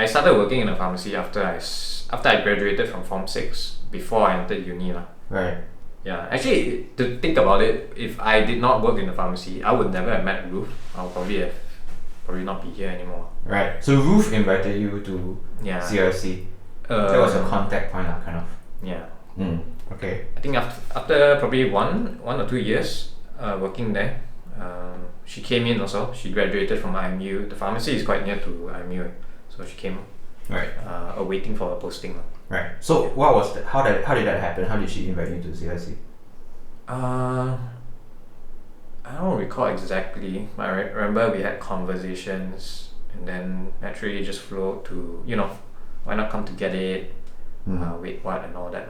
started working in a pharmacy after I graduated from Form 6, before I entered uni lah. Right. Yeah, actually, to think about it, if I did not work in the pharmacy, I would never have met Ruth. I'll probably not be here anymore. Right. So Ruth invited you to Yeah. CRC. That was a contact point, kind of. Yeah. Okay. I think after probably one or 2 years working there, she came in also. She graduated from IMU. The pharmacy is quite near to IMU, so she came. Right. Waiting for a posting. Right. So what was that? How did that happen? How did she invite you to CRC? I don't recall exactly. I remember we had conversations, and then naturally it just flowed to, why not come to Geddit, wait what and all that.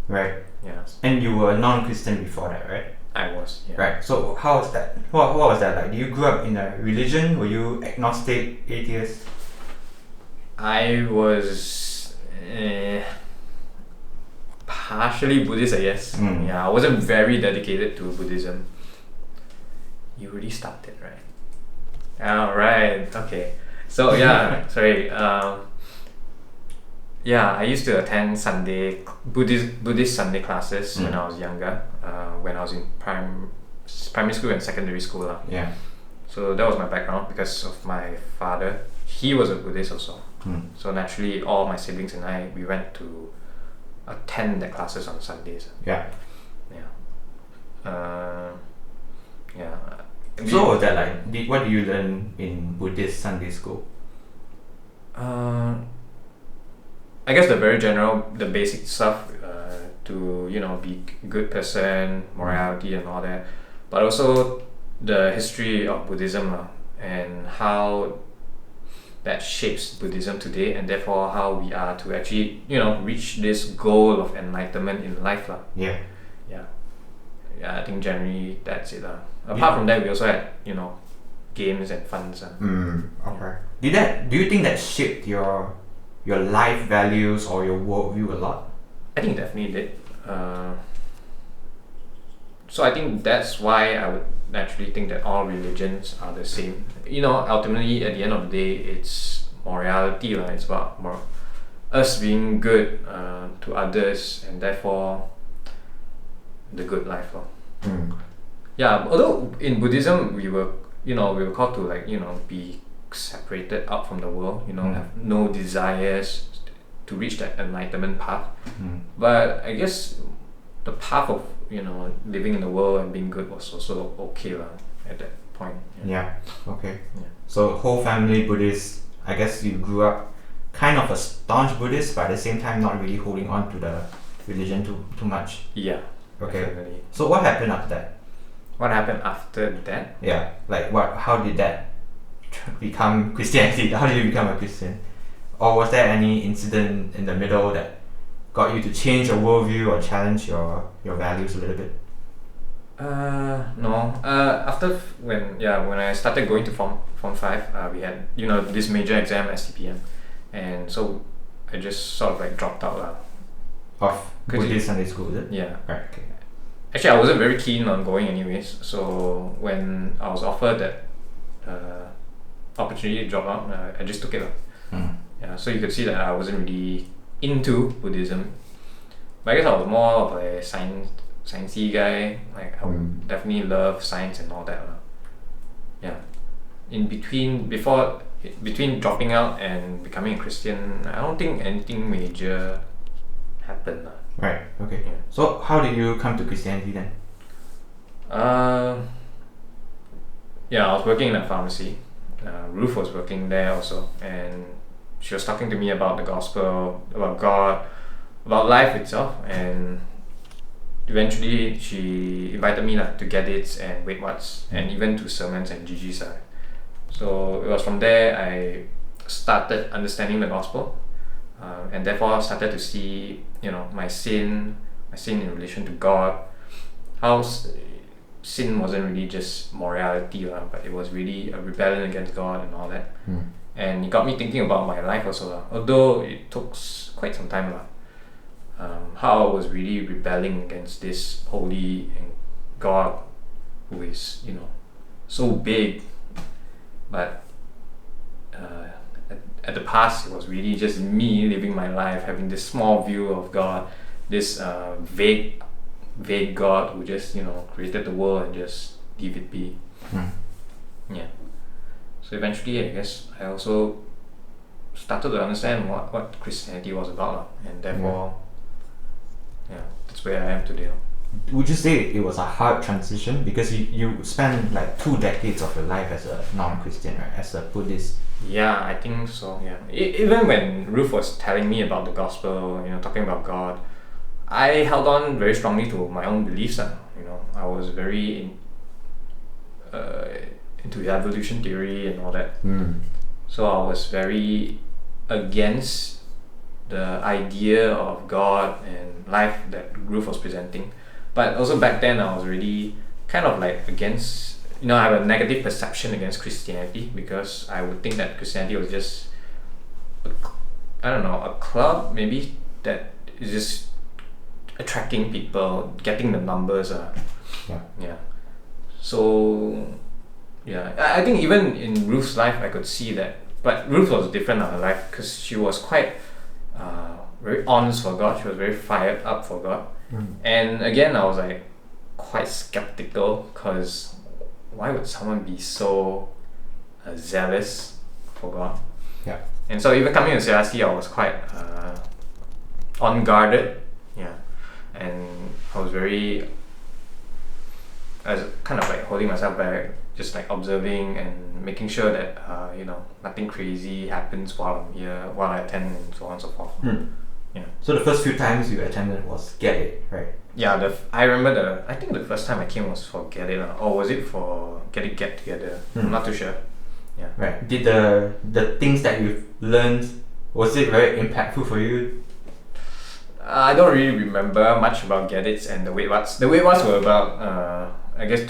Right. Yeah. And you were non-Christian before that, right? I was. Yeah. Right. So how was that? What was that like? Did you grow up in a religion? Were you agnostic, atheist? I was partially Buddhist, I guess. Yeah, I wasn't very dedicated to Buddhism. You already started, right? Right. Okay. So yeah, sorry. Yeah, I used to attend Buddhist Sunday classes when I was younger. When I was in primary school and secondary school lah. Yeah. So that was my background because of my father. He was a Buddhist also. So naturally, all my siblings and I, we went to attend the classes on Sundays. Yeah. Yeah. Yeah. So what was that like? What do you learn in Buddhist Sunday school? I guess the basic stuff, to be a good person, morality and all that, but also the history of Buddhism and how that shapes Buddhism today, and therefore how we are to actually reach this goal of enlightenment in life lah. Yeah. I think generally that's it lah. Apart from that, we also had games and funs. Okay. Do you think that shaped your life values or your worldview a lot? I think it definitely did. So I think that's why I would naturally think that all religions are the same. Ultimately at the end of the day, it's morality lah. It's about us being good to others, and therefore the good life lah. Yeah, although in Buddhism we were called to be separated out from the world, have no desires to reach that enlightenment path. But I guess the path of living in the world and being good was also okay lah at that point. Yeah. Okay. Yeah. So whole family Buddhist. I guess you grew up kind of a staunch Buddhist, but at the same time not really holding on to the religion too much. Yeah. Okay. Definitely. So what happened after that? What happened after that? Yeah. Like what? How did that become Christianity? How did you become a Christian? Or was there any incident in the middle that got you to change your worldview or challenge your values a little bit? No. After when I started going to Form 5, we had this major exam STPM, and so I just sort of dropped out lah. Of Buddhist Sunday school, is it? Yeah. Right. Okay. Actually, I wasn't very keen on going anyways. So when I was offered that opportunity to drop out, I just took it lah. Yeah. So you could see that I wasn't really into Buddhism. But I guess I was more of a sciencey guy. Like I would definitely love science and all that. Yeah. Between dropping out and becoming a Christian, I don't think anything major happened. Right. Okay. Yeah. So how did you come to Christianity then? Yeah, I was working in a pharmacy. Ruth was working there also, and she was talking to me about the gospel, about God, about life itself, and eventually she invited me to Geddits and Wait What's, and even to sermons and GG's. So it was from there I started understanding the gospel, and therefore started to see my sin in relation to God, how sin wasn't really just morality but it was really a rebellion against God and all that. And it got me thinking about my life also although it took quite some time how I was really rebelling against this holy and God who is so big, but at the past, it was really just me living my life, having this small view of God, this vague God who just created the world and just leave it be. Yeah. So eventually, I guess I also started to understand what Christianity was about, and therefore, that's where I am today. Would you say it was a hard transition because you spent like 2 decades of your life as a non-Christian, right? As a Buddhist. Yeah, I think so. Yeah, even when Ruth was telling me about the gospel, talking about God, I held on very strongly to my own beliefs. I was very into evolution theory and all that. So I was very against the idea of God and life that Ruth was presenting. But also back then I was really kind of like against, I have a negative perception against Christianity because I would think that Christianity was just, a club maybe that is just attracting people, getting the numbers. So, I think even in Ruth's life I could see that, but Ruth was different in her life because she was quite very honest for God. She was very fired up for God. And again, I was like quite skeptical because why would someone be so zealous for God? Yeah. And so even coming to CERC, I was quite unguarded. Yeah. And I was kind of like holding myself back, just like observing and making sure that nothing crazy happens while I'm here, while I attend, and so on and so forth. Yeah. So the first few times you attended was Geddit, right? Yeah, I remember I think the first time I came was for Geddit, or was it for Geddit Get Together? I'm not too sure. Yeah. Right. Did the things that you've learned, was it very impactful for you? I don't really remember much about Geddits and the Wait Whats. The Wait Whats were about, I guess,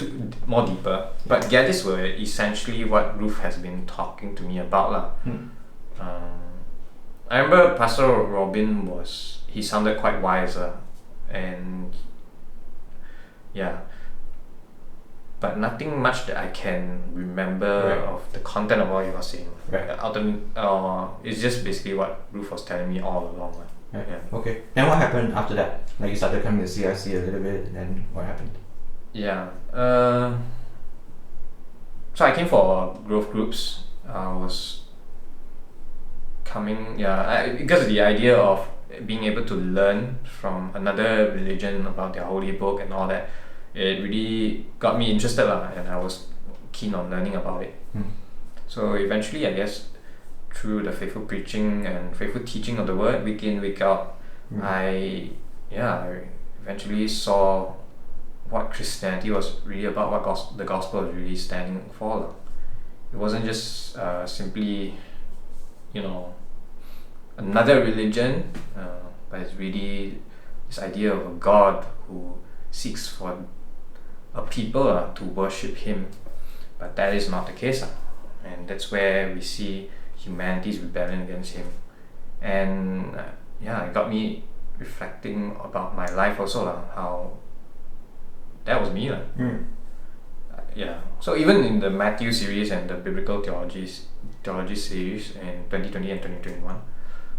more deeper. But Geddits were essentially what Ruth has been talking to me about. I remember Pastor Robin he sounded quite wiser, and but nothing much that I can remember of the content of what he was saying. It's just basically what Ruth was telling me all along. Right. Yeah. Okay. Then what happened after that? Like you started coming to CRC a little bit, and then what happened? Yeah. So I came for growth groups. I was coming, because of the idea of being able to learn from another religion about their holy book and all that. It really got me interested, and I was keen on learning about it. So eventually, I guess, through the faithful preaching and faithful teaching of the word week in, week out, I eventually saw what Christianity was really about, what the gospel was really standing for. It wasn't just simply, another religion, but it's really this idea of a God who seeks for a people to worship Him. But that is not the case, and that's where we see humanity's rebellion against Him. And it got me reflecting about my life also, how that was me. So even in the Matthew series and the biblical theology series in 2020 and 2021,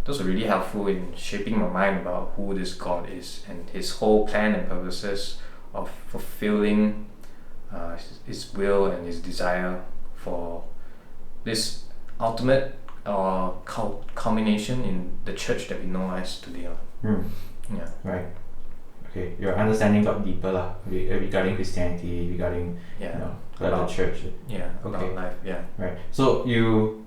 those were really helpful in shaping my mind about who this God is and His whole plan and purposes of fulfilling His will and His desire for this ultimate culmination in the church that we know as today. Right. Okay, your understanding got deeper regarding Christianity, regarding about the church. About life. Right. So you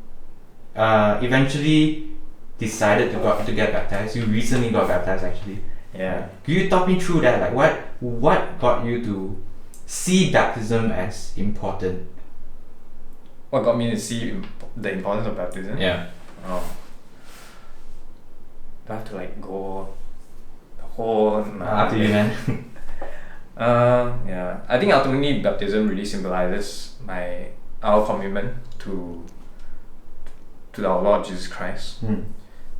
eventually decided to get baptized. You recently got baptized, actually. Yeah. Could you talk me through that? Like what got you to see baptism as important? What got me to see the importance of baptism? Yeah. Do I have to go the whole? Up to you, man. I think ultimately baptism really symbolizes our commitment to our Lord Jesus Christ.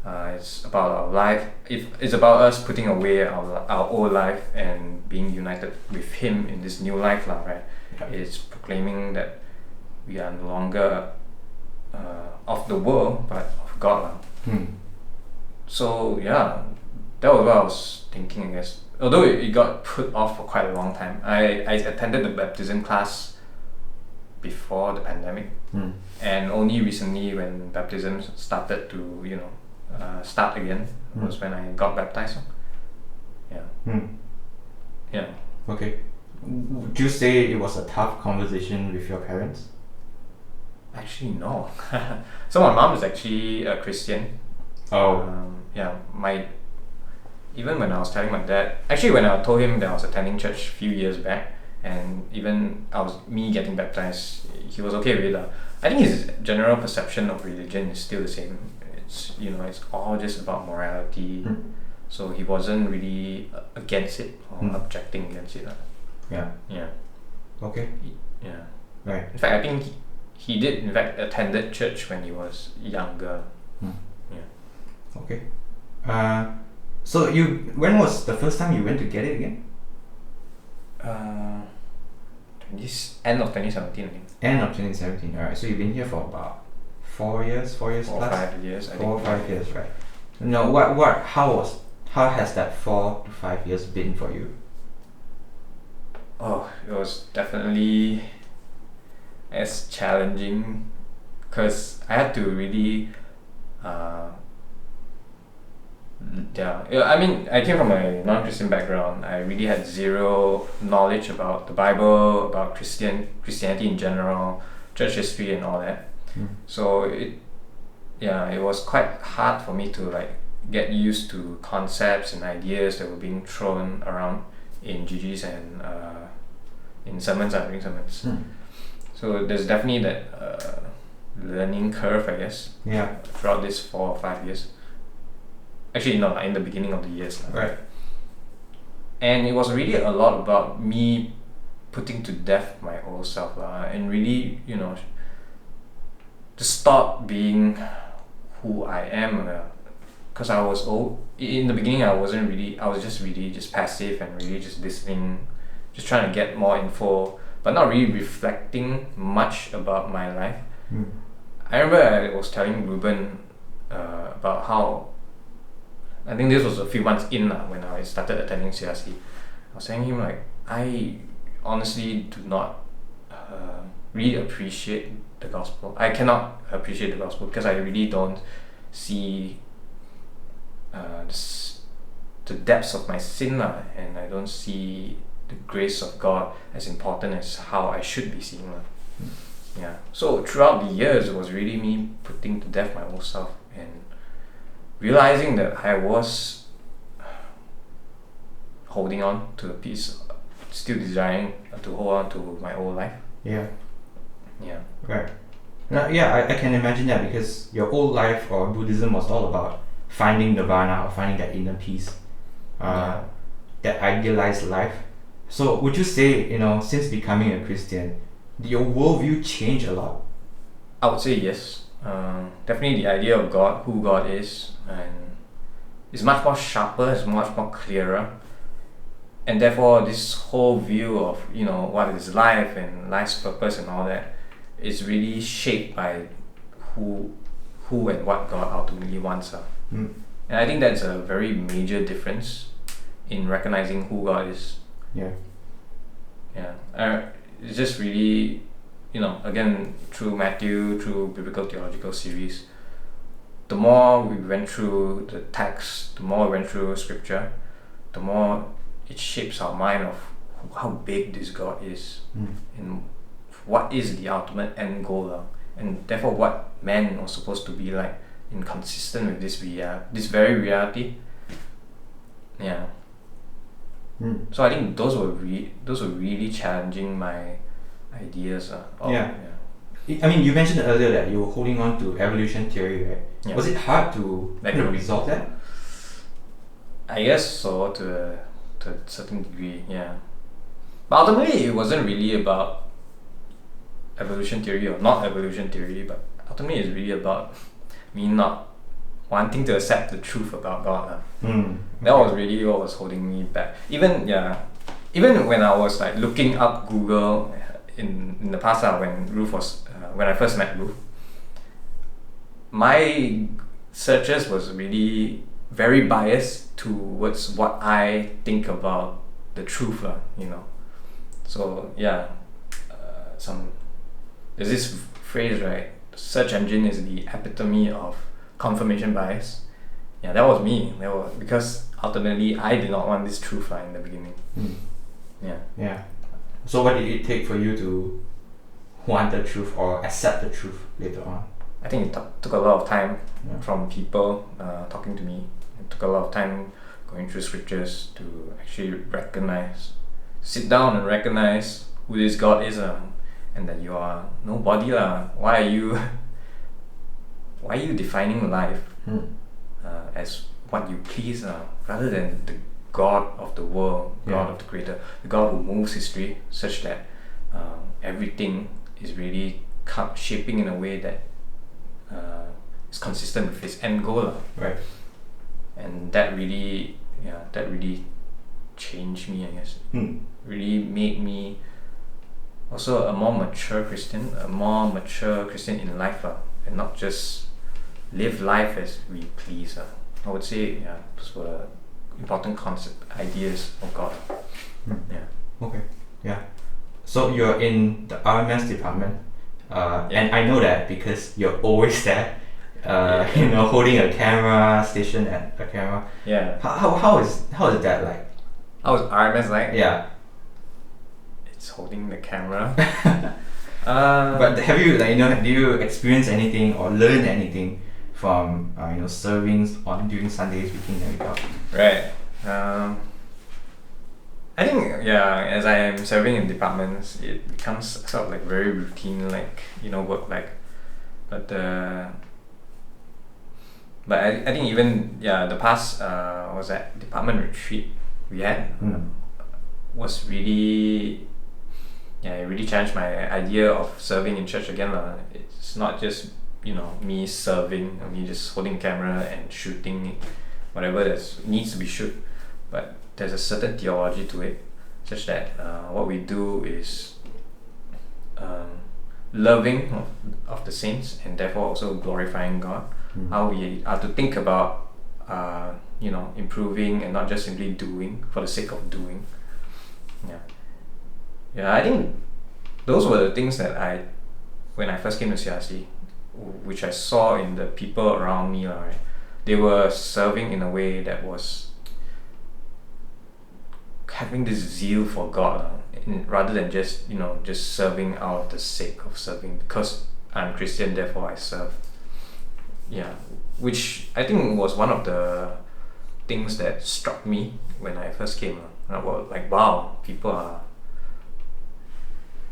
It's about our life. It's about us putting away our old life and being united with Him in this new life, right? It's proclaiming that we are no longer of the world, but of God lah. So yeah, that was what I was thinking, I guess. Although it got put off for quite a long time. I attended the baptism class before the pandemic, and only recently when baptism started to start again was when I got baptized. Yeah. Okay. Would you say it was a tough conversation with your parents? Actually, no. So my mom is actually a Christian. Even when I was telling my dad, actually when I told him that I was attending church a few years back, and even me getting baptized, he was okay with it. I think his general perception of religion is still the same. It's it's all just about morality. So he wasn't really against it or objecting against it. Yeah. Okay. Yeah. Right. In fact, I think he did in fact attended church when he was younger. Yeah. Okay. So when was the first time you went to Geddit again? End of 2017, I think. End of 2017. Alright. So you've been here for about 4 years plus. 5 years. 4 or 5 years, right? No. How has that 4 to 5 years been for you? Oh, it was definitely as challenging, because I had to really I mean, I came from a non-Christian background. I really had zero knowledge about the Bible, about Christianity in general, church history and all that. So it was quite hard for me to get used to concepts and ideas that were being thrown around in GGs and in sermons, during sermons. So there's definitely that learning curve, I guess. Yeah. Throughout this 4 or 5 years. Actually, no, in the beginning of the years. Right. And it was really a lot about me putting to death my old self, and really, to stop being who I am. Because I was in the beginning, I was just really passive and really just listening, just trying to get more info, but not really reflecting much about my life. I remember I was telling Ruben about how, I think this was a few months in when I started attending CRC. I was saying to him I honestly do not really appreciate the gospel. I cannot appreciate the gospel because I really don't see the depths of my sin, and I don't see the grace of God as important as how I should be seeing. Yeah. So throughout the years, it was really me putting to death my old self and realizing that I was holding on to a piece, still desiring to hold on to my old life. Yeah. Right. Now, I can imagine that, because your old life or Buddhism was all about finding nirvana or finding that inner peace, that idealized life. So would you say, since becoming a Christian, did your worldview change a lot? I would say yes. Definitely the idea of God, who God is, and is much more sharper, it's much more clearer. And therefore this whole view of, what is life and life's purpose and all that is really shaped by who and what God ultimately wants. And I think that's a very major difference in recognizing who God is. It's just really, again, through Matthew, through biblical theological series, the more we went through the text, the more we went through scripture, the more it shapes our mind of how big this God is, and what is the ultimate end goal, and therefore what man was supposed to be like, inconsistent with this very reality. So I think those were really challenging my ideas. I mean, you mentioned earlier that you were holding on to evolution theory, right? Yeah. Was it hard to resolve that? I guess so, to a certain degree, yeah. But ultimately, it wasn't really about evolution theory or not evolution theory, but ultimately it's really about me not wanting to accept the truth about God. That was really what was holding me back. Even when I was looking up Google in the past, when I first met Ruth, my searches was really very biased towards what I think about the truth, you know. So yeah, there's this phrase, right? Search engine is the epitome of confirmation bias. Yeah, that was me. Because ultimately I did not want this truth in the beginning. Yeah. Yeah. So what did it take for you to want the truth or accept the truth later on? I think it took a lot of time Yeah. from people talking to me. It took a lot of time going through scriptures to actually sit down and recognize who this God is, and that you are nobody. Why are you defining life as what you please, rather than the God of the world, God of the Creator, the God who moves history such that everything is really shaping in a way that is consistent with His end goal. Right. And that really changed me, I guess. Really made me also a more mature Christian in life, and not just live life as we please. I would say, those were important ideas of God. Yeah. Okay. Yeah. So you're in the RMS department, and I know that because you're always there, holding a camera, stationed at a camera. Yeah. How is that like? How is RMS like? Yeah. It's holding the camera. But have you do you experience anything or learn anything from servings on during Sundays, weekend and week? Right. I think as I am serving in departments, it becomes sort of like very routine, work but I think even the past was that department retreat we had was really it really changed my idea of serving in church again. It's not just me serving or me just holding a camera and shooting whatever that needs to be shoot, but there's a certain theology to it, such that what we do is loving of the saints, and therefore also glorifying God. How we are to think about improving and not just simply doing for the sake of doing. I think those were the things that when I first came to CRC, which I saw in the people around me, right? They were serving in a way that was having this zeal for God, rather than just serving out of the sake of serving. Because I'm Christian, therefore I serve. Which I think was one of the things that struck me when I first came. Wow, people are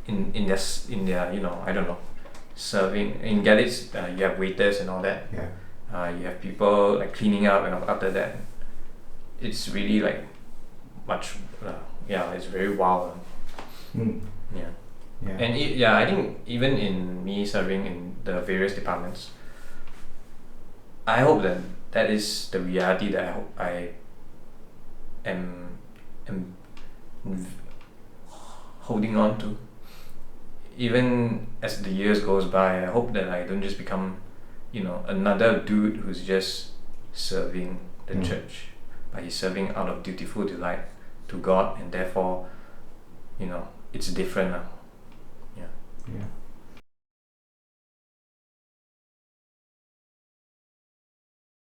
in their I don't know, serving in Geddit. You have waiters and all that. You have people like cleaning up, and after that, it's really like much. It's very wild. And I think even in me serving in the various departments, I hope that is the reality that I hope I am holding on to. Even as the years goes by, I hope that I don't just become, another dude who's just serving the church, but he's serving out of dutiful delight to God, and therefore, it's different now. Yeah.